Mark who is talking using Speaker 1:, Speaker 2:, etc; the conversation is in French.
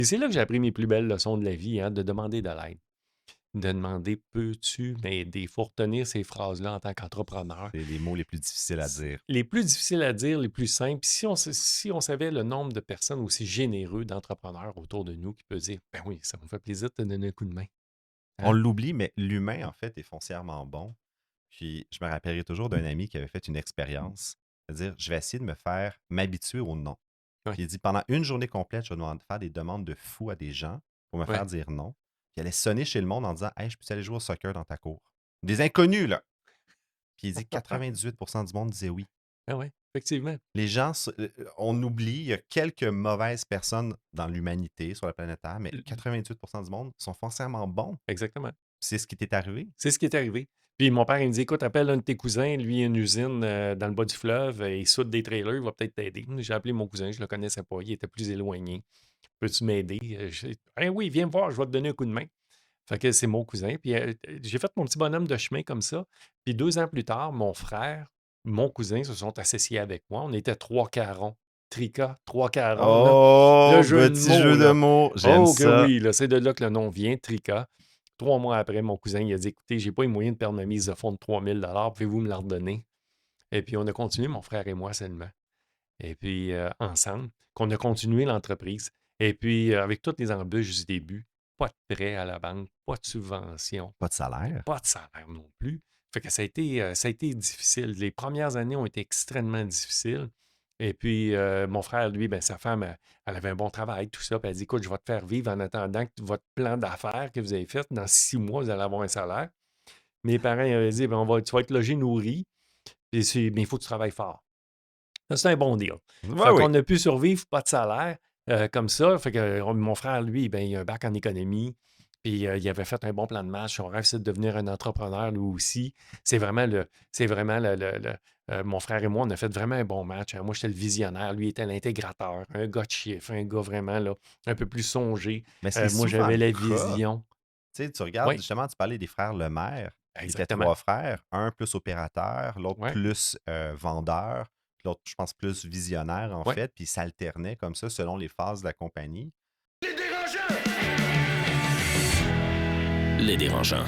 Speaker 1: Et c'est là que j'ai appris mes plus belles leçons de la vie, hein, de demander de l'aide. De demander: «Peux-tu m'aider?» Il faut retenir ces phrases-là en tant qu'entrepreneur.
Speaker 2: C'est les mots les plus difficiles à
Speaker 1: C
Speaker 2: dire.
Speaker 1: Les plus difficiles à dire, les plus simples. Si on savait le nombre de personnes aussi généreux, d'entrepreneurs autour de nous qui peuvent dire: «Ben oui, ça me fait plaisir de te donner un coup de main»,
Speaker 2: On
Speaker 1: hein?
Speaker 2: l'oublie, mais l'humain, en fait, est foncièrement bon. Puis je me rappellerai toujours d'un ami qui avait fait une expérience, c'est-à-dire: «Je vais essayer de me faire m'habituer au non».
Speaker 1: Oui,
Speaker 2: Puis il dit: «Pendant une journée complète, je vais demander faire des demandes de fou à des gens pour me faire
Speaker 1: ouais.
Speaker 2: dire non». Puis il allait sonner chez le monde en disant: «Hey, je peux aller jouer au soccer dans ta cour?» Des inconnus, là! Puis il dit: «98 du monde disait oui».
Speaker 1: Ah ouais, effectivement.
Speaker 2: Les gens on oublie, il y a quelques mauvaises personnes dans l'humanité, sur la planète Terre, mais 88 du monde sont foncièrement bons.
Speaker 1: Exactement.
Speaker 2: C'est ce qui t'est arrivé?
Speaker 1: C'est ce qui est arrivé. Puis mon père, il me dit: «Écoute, appelle un de tes cousins, lui, il a une usine, dans le bas du fleuve, il soude des trailers, il va peut-être t'aider». J'ai appelé mon cousin, je le connaissais pas, il était plus éloigné. «Peux-tu m'aider?» «Ben oui, viens me voir, je vais te donner un coup de main». Fait que c'est mon cousin. Puis, j'ai fait mon petit bonhomme de chemin comme ça. Puis 2 ans plus tard, mon frère, mon cousin se sont associés avec moi. On était 3 carons. Trica, 3 carons, là. Le
Speaker 2: Oh!
Speaker 1: jeu de
Speaker 2: Petit
Speaker 1: mots,
Speaker 2: jeu de
Speaker 1: là.
Speaker 2: mots, j'aime
Speaker 1: Oh que
Speaker 2: ça.
Speaker 1: oui, là, c'est de là que le nom vient, Trica. 3 mois après, mon cousin, il a dit: «Écoutez, j'ai pas les moyens de perdre ma mise de fonds de 3 000 pouvez-vous me la redonner?» Et puis on a continué, mon frère et moi seulement. Et puis, ensemble, qu'on a continué l'entreprise. Et puis, avec toutes les embûches du début, pas de prêt à la banque, pas de subvention,
Speaker 2: Pas de salaire?
Speaker 1: pas de salaire non plus. Fait que ça a été difficile. Les premières années ont été extrêmement difficiles. Et puis, mon frère, lui, ben, sa femme, elle avait un bon travail, tout ça. Puis elle dit: «Écoute, je vais te faire vivre en attendant que votre plan d'affaires que vous avez fait, dans 6 mois, vous allez avoir un salaire». Mes parents ils avaient dit: «Ben, tu vas être logé, nourri, mais il faut que tu travailles fort». Ça, c'est un bon deal.
Speaker 2: Oui,
Speaker 1: Fait
Speaker 2: oui.
Speaker 1: qu'on a pu survivre, pas de salaire, comme ça. Fait que mon frère, lui, ben, il a un bac en économie. Puis il avait fait un bon plan de match. Son rêve, c'est de devenir un entrepreneur, lui aussi. Mon frère et moi, on a fait vraiment un bon match, hein. Moi, j'étais le visionnaire. Lui était l'intégrateur, un gars de chiffres, un gars vraiment là, un peu plus songé.
Speaker 2: Mais c'est
Speaker 1: Moi,
Speaker 2: souvent
Speaker 1: j'avais
Speaker 2: le
Speaker 1: la
Speaker 2: cas.
Speaker 1: vision.
Speaker 2: Tu sais, tu regardes,
Speaker 1: Oui,
Speaker 2: justement, tu parlais des frères Lemaire. Ils étaient
Speaker 1: exactement.
Speaker 2: 3 frères, un plus opérateur, l'autre
Speaker 1: Oui,
Speaker 2: plus vendeur, l'autre, je pense, plus visionnaire, en
Speaker 1: oui.
Speaker 2: fait, puis ils s'alternaient comme ça selon les phases de la compagnie.
Speaker 3: Les dérangeants!